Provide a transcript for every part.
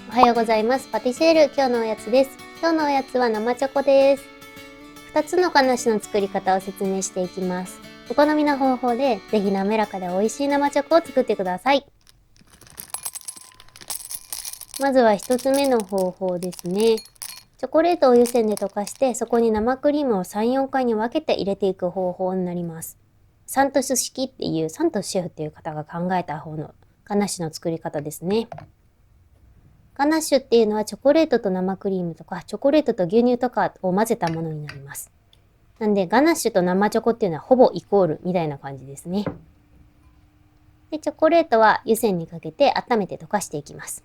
おはようございます。パティシエール、今日のおやつです。今日のおやつは生チョコです。2つのガナッシュの作り方を説明していきます。お好みの方法で、ぜひ滑らかで美味しい生チョコを作ってください。まずは1つ目の方法ですね。チョコレートを湯煎で溶かして、そこに生クリームを3、4回に分けて入れていく方法になります。サントス式っていう、サントスシェフっていう方が考えた方のガナッシュの作り方ですね。ガナッシュっていうのはチョコレートと生クリームとかチョコレートと牛乳とかを混ぜたものになります。なんでガナッシュと生チョコっていうのはほぼイコールみたいな感じですね。で、チョコレートは湯煎にかけて温めて溶かしていきます。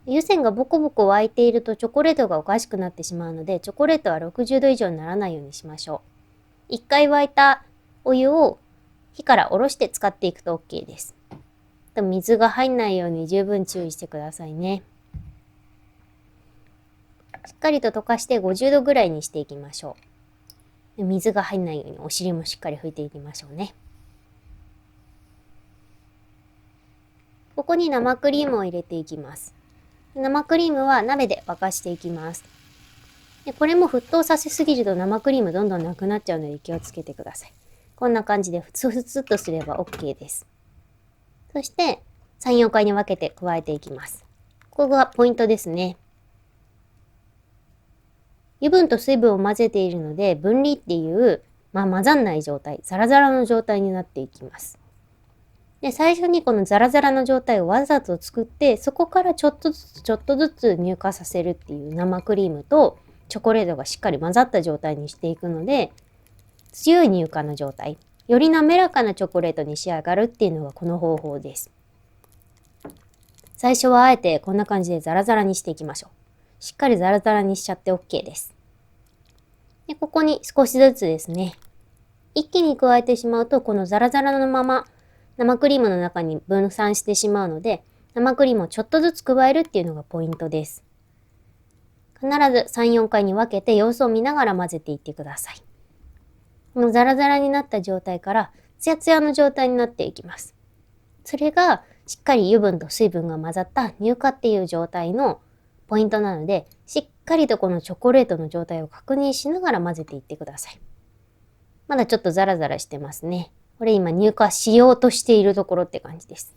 湯煎がボコボコ沸いているとチョコレートがおかしくなってしまうので、チョコレートは60度以上にならないようにしましょう。1回沸いたお湯を火から下ろして使っていくと OK です。水が入んないように十分注意してくださいね。しっかりと溶かして50度ぐらいにしていきましょう。水が入んないようにお尻もしっかり拭いていきましょうね。ここに生クリームを入れていきます。生クリームは鍋で沸かしていきます。で、これも沸騰させすぎると生クリームどんどんなくなっちゃうので気をつけてください。こんな感じでふつふつっとすれば OK です。そして3、4回に分けて加えていきます。ここがポイントですね。油分と水分を混ぜているので、分離っていう、混ざんない状態、ザラザラの状態になっていきます。で、最初にこのザラザラの状態をわざと作って、そこからちょっとずつ乳化させるっていう生クリームとチョコレートがしっかり混ざった状態にしていくので、強い乳化の状態、より滑らかなチョコレートに仕上がるっていうのがこの方法です。最初はあえてこんな感じでザラザラにしていきましょう。しっかりザラザラにしちゃって OK です。で、ここに少しずつですね。一気に加えてしまうと、このザラザラのまま生クリームの中に分散してしまうので、生クリームをちょっとずつ加えるっていうのがポイントです。必ず3、4回に分けて様子を見ながら混ぜていってください。このザラザラになった状態からツヤツヤの状態になっていきます。それがしっかり油分と水分が混ざった乳化っていう状態のポイントなので、しっかりとこのチョコレートの状態を確認しながら混ぜていってください。まだちょっとザラザラしてますね。これ今乳化しようとしているところって感じです。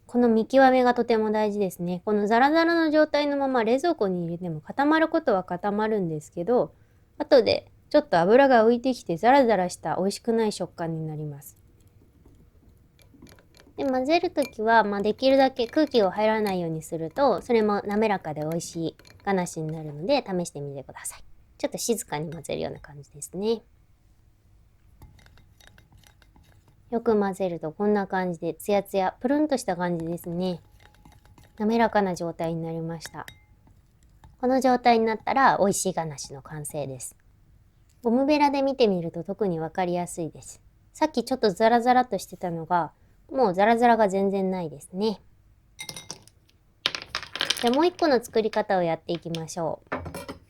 この見極めがとても大事ですね。このザラザラの状態のまま冷蔵庫に入れても固まることは固まるんですけど、後でちょっと油が浮いてきてザラザラした美味しくない食感になります。で、混ぜるときは、できるだけ空気を入らないようにすると、それも滑らかで美味しいガナッシュになるので、試してみてください。ちょっと静かに混ぜるような感じですね。よく混ぜるとこんな感じで、ツヤツヤ、プルンとした感じですね。滑らかな状態になりました。この状態になったら、美味しいガナッシュの完成です。ゴムベラで見てみると特にわかりやすいです。さっきちょっとザラザラっとしてたのが、もうザラザラが全然ないですね。じゃあもう一個の作り方をやっていきましょ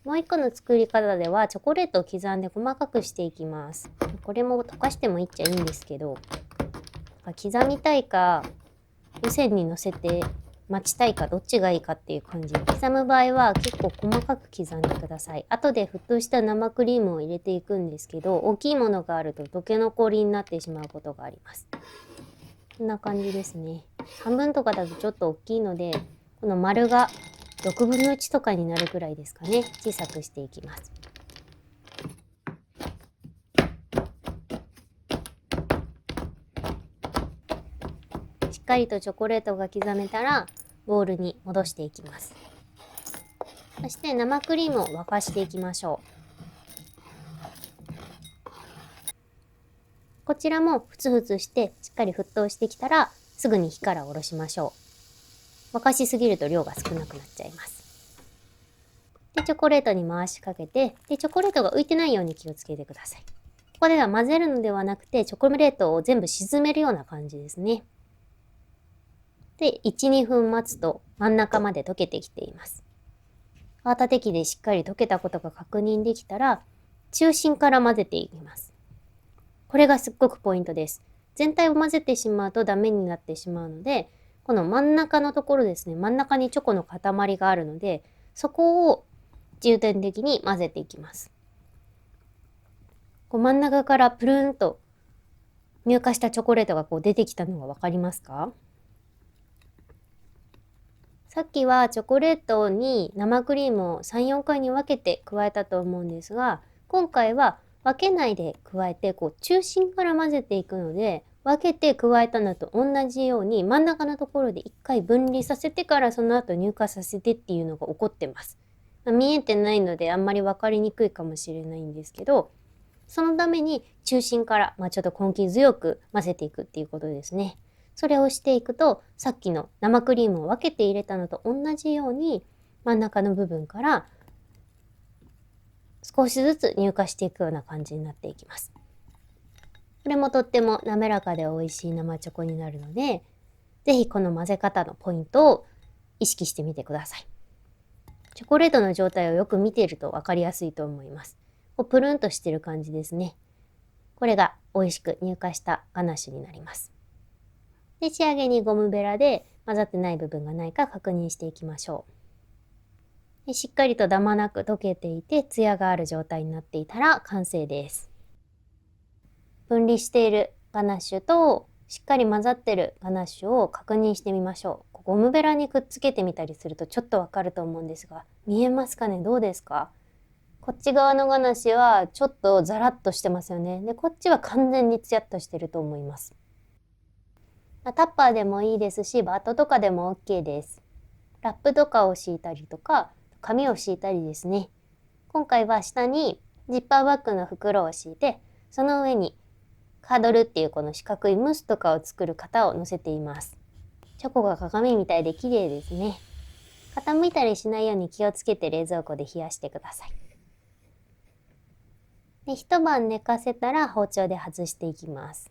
う。もう一個の作り方ではチョコレートを刻んで細かくしていきます。これも溶かしてもいいっちゃいいんですけど、刻みたいか湯煎に乗せて待ちたいかどっちがいいかっていう感じ。刻む場合は結構細かく刻んでください。後で沸騰した生クリームを入れていくんですけど、大きいものがあると溶け残りになってしまうことがあります。こんな感じですね。半分とかだとちょっと大きいので、この丸が6分の1とかになるくらいですかね。小さくしていきます。しっかりとチョコレートが刻めたら、ボウルに戻していきます。そして生クリームを沸かしていきましょう。こちらもふつふつしてしっかり沸騰してきたら、すぐに火から下ろしましょう。沸かしすぎると量が少なくなっちゃいます。で、チョコレートに回しかけて、で、チョコレートが浮いてないように気をつけてください。ここでは混ぜるのではなくて、チョコレートを全部沈めるような感じですね。で、1、2分待つと真ん中まで溶けてきています。泡立て器でしっかり溶けたことが確認できたら、中心から混ぜていきます。これがすっごくポイントです。全体を混ぜてしまうとダメになってしまうので、この真ん中のところですね、真ん中にチョコの塊があるので、そこを重点的に混ぜていきます。こう真ん中からプルンと乳化したチョコレートがこう出てきたのがわかりますか？さっきはチョコレートに生クリームを3、4回に分けて加えたと思うんですが、今回は分けないで加えて、こう中心から混ぜていくので、分けて加えたのと同じように真ん中のところで1回分離させてからその後乳化させてっていうのが起こってます。見えてないのであんまり分かりにくいかもしれないんですけど、そのために中心から、ちょっと根気強く混ぜていくっていうことですね。それをしていくと、さっきの生クリームを分けて入れたのと同じように真ん中の部分から少しずつ乳化していくような感じになっていきます。これもとっても滑らかで美味しい生チョコになるので、ぜひこの混ぜ方のポイントを意識してみてください。チョコレートの状態をよく見ていると分かりやすいと思います。こうプルンとしてる感じですね。これが美味しく乳化したガナッシュになります。で、仕上げにゴムベラで混ざってない部分がないか確認していきましょう。でしっかりとダマなく溶けていてツヤがある状態になっていたら完成です。分離しているガナッシュとしっかり混ざってるガナッシュを確認してみましょう。ゴムベラにくっつけてみたりするとちょっとわかると思うんですが、見えますかね？どうですか？こっち側のガナッシュはちょっとザラッとしてますよね。で、こっちは完全にツヤっとしてると思います。タッパーでもいいですし、バットとかでも OK です。ラップとかを敷いたりとか、紙を敷いたりですね。今回は下にジッパーバッグの袋を敷いて、その上にカードルっていうこの四角いムースとかを作る型を乗せています。チョコが鏡みたいで綺麗ですね。傾いたりしないように気をつけて冷蔵庫で冷やしてください。で、一晩寝かせたら包丁で外していきます。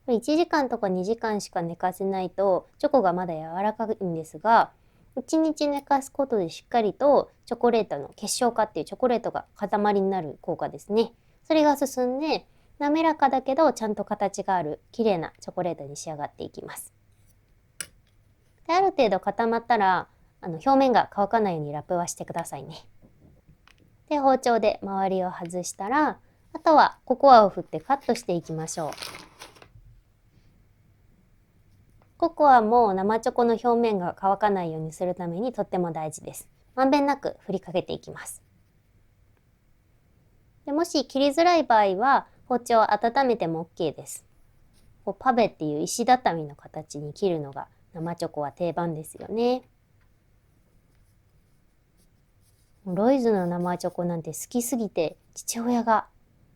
1時間とか2時間しか寝かせないとチョコがまだ柔らかいんですが、1日寝かすことでしっかりとチョコレートの結晶化っていうチョコレートが塊になる効果ですね。それが進んで滑らかだけどちゃんと形がある綺麗なチョコレートに仕上がっていきます。で、ある程度固まったら表面が乾かないようにラップはしてくださいね。で、包丁で周りを外したら、あとはココアを振ってカットしていきましょう。ココアも生チョコの表面が乾かないようにするためにとっても大事です。まんべんなく振りかけていきます。でもし切りづらい場合は包丁を温めても OK です。パベっていう石畳の形に切るのが生チョコは定番ですよね。ロイズの生チョコなんて好きすぎて父親が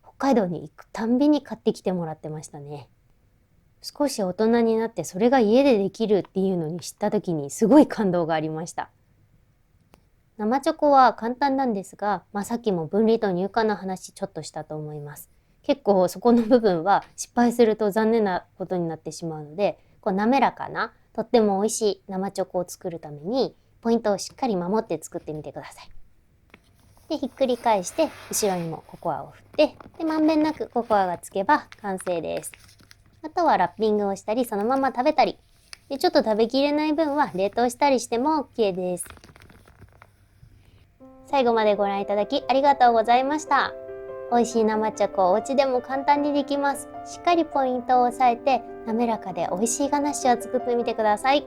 北海道に行くたんびに買ってきてもらってましたね。少し大人になってそれが家でできるっていうのに知った時にすごい感動がありました。生チョコは簡単なんですが、さっきも分離と乳化の話ちょっとしたと思います。結構そこの部分は失敗すると残念なことになってしまうので、滑らかなとっても美味しい生チョコを作るためにポイントをしっかり守って作ってみてください。で、ひっくり返して後ろにもココアを振って、でまんべんなくココアがつけば完成です。あとはラッピングをしたりそのまま食べたり、でちょっと食べきれない分は冷凍したりしても OK です。最後までご覧いただきありがとうございました。美味しい生チョコをお家でも簡単にできます。しっかりポイントを押さえて滑らかで美味しいガナッシュを作ってみてください。